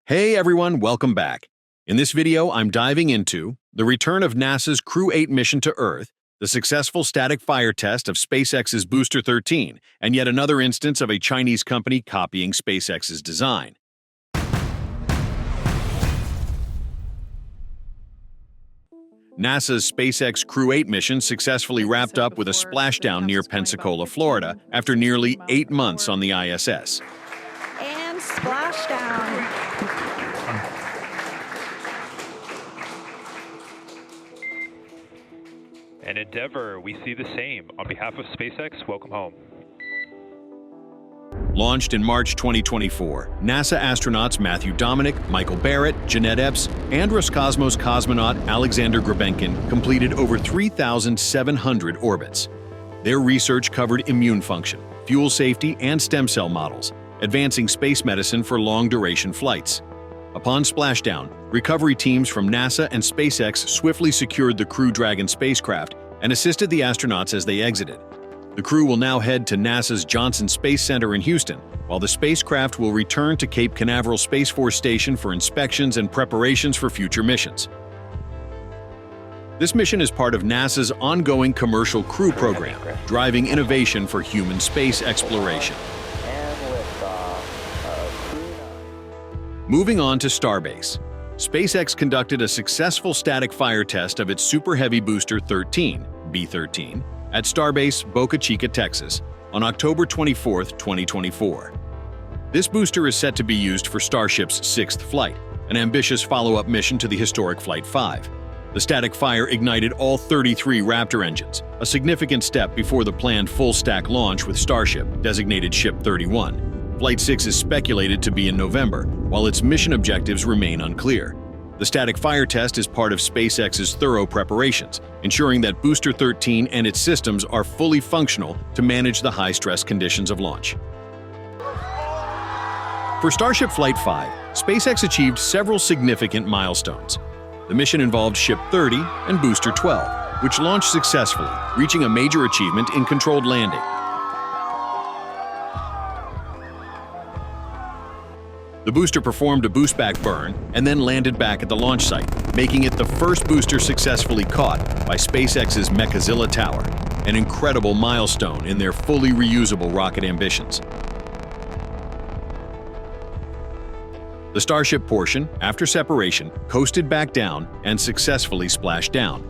Hey everyone, welcome back. In this video, I'm diving into the return of NASA's Crew 8 mission to Earth, the successful static fire test of SpaceX's Booster 13, and yet another instance of a Chinese company copying SpaceX's design. NASA's SpaceX Crew 8 mission successfully wrapped up with a splashdown near Pensacola, Florida, after nearly 8 months on the ISS. And splashdown. And Endeavour, we see the same. On behalf of SpaceX, welcome home. Launched in March 2024, NASA astronauts Matthew Dominic, Michael Barrett, Jeanette Epps, and Roscosmos cosmonaut Alexander Grebenkin completed over 3,700 orbits. Their research covered immune function, fuel safety, and stem cell models, advancing space medicine for long-duration flights. Upon splashdown, recovery teams from NASA and SpaceX swiftly secured the Crew Dragon spacecraft and assisted the astronauts as they exited. The crew will now head to NASA's Johnson Space Center in Houston, while the spacecraft will return to Cape Canaveral Space Force Station for inspections and preparations for future missions. This mission is part of NASA's ongoing Commercial Crew program, driving innovation for human space exploration. Moving on to Starbase. SpaceX conducted a successful static fire test of its Super Heavy Booster 13, B-13, at Starbase, Boca Chica, Texas, on October 24, 2024. This booster is set to be used for Starship's 6th flight, an ambitious follow-up mission to the historic Flight 5. The static fire ignited all 33 Raptor engines, a significant step before the planned full-stack launch with Starship, designated Ship 31. Flight 6 is speculated to be in November, while its mission objectives remain unclear. The static fire test is part of SpaceX's thorough preparations, ensuring that Booster 13 and its systems are fully functional to manage the high-stress conditions of launch. For Starship Flight 5, SpaceX achieved several significant milestones. The mission involved Ship 30 and Booster 12, which launched successfully, reaching a major achievement in controlled landing. The booster performed a boost-back burn and then landed back at the launch site, making it the first booster successfully caught by SpaceX's Mechazilla tower, an incredible milestone in their fully reusable rocket ambitions. The Starship portion, after separation, coasted back down and successfully splashed down.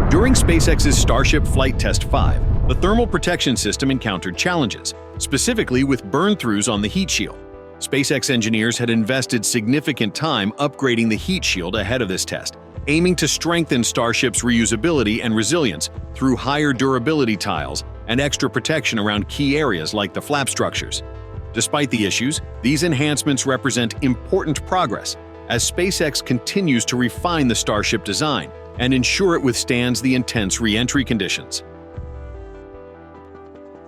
During SpaceX's Starship Flight Test 5, the thermal protection system encountered challenges, specifically with burn-throughs on the heat shield. SpaceX engineers had invested significant time upgrading the heat shield ahead of this test, aiming to strengthen Starship's reusability and resilience through higher durability tiles and extra protection around key areas like the flap structures. Despite the issues, these enhancements represent important progress as SpaceX continues to refine the Starship design and ensure it withstands the intense re-entry conditions.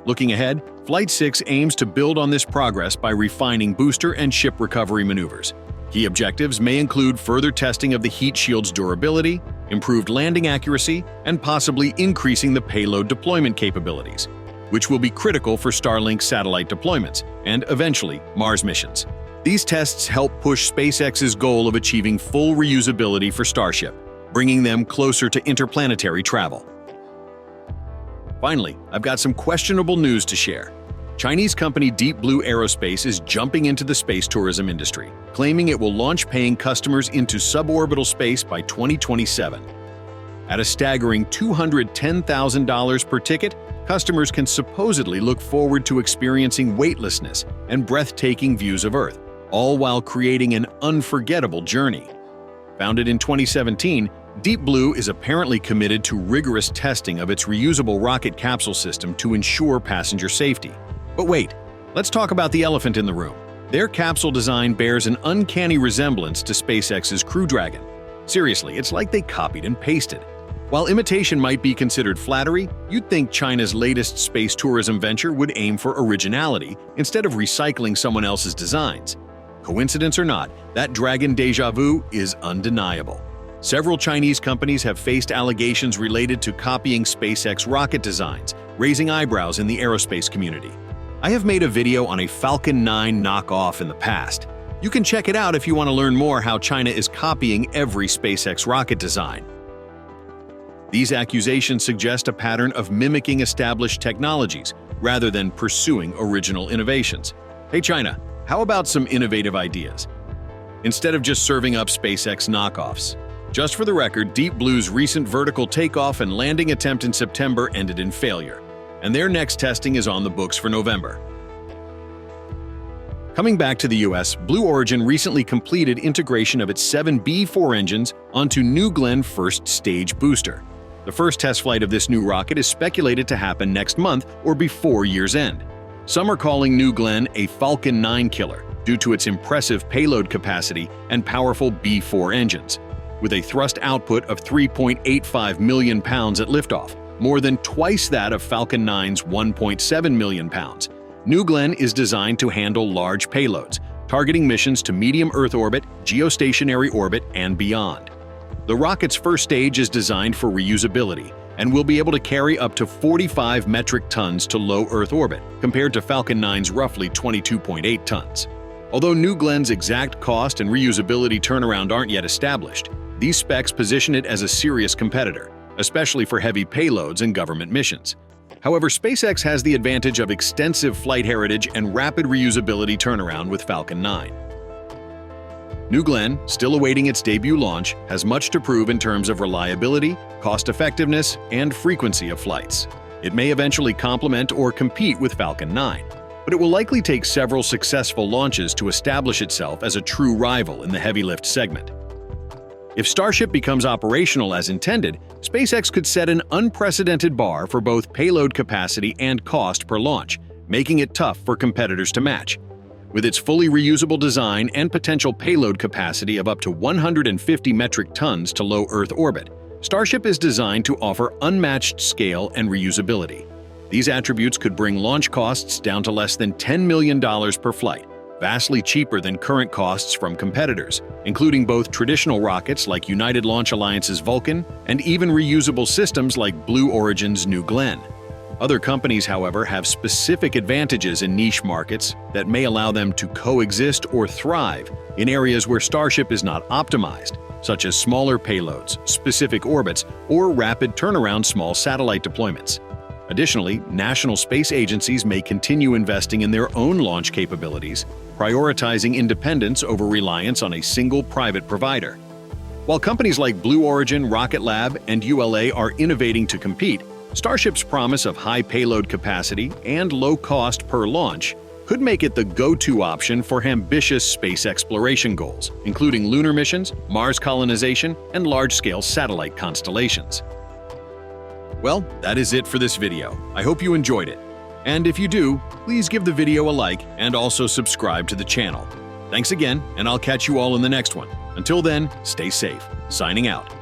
Looking ahead, Flight 6 aims to build on this progress by refining booster and ship recovery maneuvers. Key objectives may include further testing of the heat shield's durability, improved landing accuracy, and possibly increasing the payload deployment capabilities, which will be critical for Starlink satellite deployments and, eventually, Mars missions. These tests help push SpaceX's goal of achieving full reusability for Starship, bringing them closer to interplanetary travel. Finally, I've got some questionable news to share. Chinese company Blue Aerospace is jumping into the space tourism industry, claiming it will launch paying customers into suborbital space by 2027. At a staggering $210,000 per ticket, customers can supposedly look forward to experiencing weightlessness and breathtaking views of Earth, all while creating an unforgettable journey. Founded in 2017, Deep Blue is apparently committed to rigorous testing of its reusable rocket capsule system to ensure passenger safety. But wait, let's talk about the elephant in the room. Their capsule design bears an uncanny resemblance to SpaceX's Crew Dragon. Seriously, it's like they copied and pasted. While imitation might be considered flattery, you'd think China's latest space tourism venture would aim for originality instead of recycling someone else's designs. Coincidence or not, that dragon déjà vu is undeniable. Several Chinese companies have faced allegations related to copying SpaceX rocket designs, raising eyebrows in the aerospace community. I have made a video on a Falcon 9 knockoff in the past. You can check it out if you want to learn more how China is copying every SpaceX rocket design. These accusations suggest a pattern of mimicking established technologies rather than pursuing original innovations. Hey China, how about some innovative ideas? Instead of just serving up SpaceX knockoffs. Just for the record, Deep Blue's recent vertical takeoff and landing attempt in September ended in failure, and their next testing is on the books for November. Coming back to the US, Blue Origin recently completed integration of its 7 B4 engines onto New Glenn first stage booster. The first test flight of this new rocket is speculated to happen next month or before year's end. Some are calling New Glenn a Falcon 9 killer due to its impressive payload capacity and powerful B4 engines. With a thrust output of 3.85 million pounds at liftoff, more than twice that of Falcon 9's 1.7 million pounds. New Glenn is designed to handle large payloads, targeting missions to medium Earth orbit, geostationary orbit, and beyond. The rocket's first stage is designed for reusability and will be able to carry up to 45 metric tons to low Earth orbit, compared to Falcon 9's roughly 22.8 tons. Although New Glenn's exact cost and reusability turnaround aren't yet established, these specs position it as a serious competitor, especially for heavy payloads and government missions. However, SpaceX has the advantage of extensive flight heritage and rapid reusability turnaround with Falcon 9. New Glenn, still awaiting its debut launch, has much to prove in terms of reliability, cost-effectiveness, and frequency of flights. It may eventually complement or compete with Falcon 9, but it will likely take several successful launches to establish itself as a true rival in the heavy lift segment. If Starship becomes operational as intended, SpaceX could set an unprecedented bar for both payload capacity and cost per launch, making it tough for competitors to match. With its fully reusable design and potential payload capacity of up to 150 metric tons to low Earth orbit, Starship is designed to offer unmatched scale and reusability. These attributes could bring launch costs down to less than $10 million per flight, vastly cheaper than current costs from competitors, including both traditional rockets like United Launch Alliance's Vulcan and even reusable systems like Blue Origin's New Glenn. Other companies, however, have specific advantages in niche markets that may allow them to coexist or thrive in areas where Starship is not optimized, such as smaller payloads, specific orbits, or rapid turnaround small satellite deployments. Additionally, national space agencies may continue investing in their own launch capabilities, prioritizing independence over reliance on a single private provider. While companies like Blue Origin, Rocket Lab, and ULA are innovating to compete, Starship's promise of high payload capacity and low cost per launch could make it the go-to option for ambitious space exploration goals, including lunar missions, Mars colonization, and large-scale satellite constellations. Well, that is it for this video. I hope you enjoyed it. And if you do, please give the video a like and also subscribe to the channel. Thanks again, and I'll catch you all in the next one. Until then, stay safe. Signing out.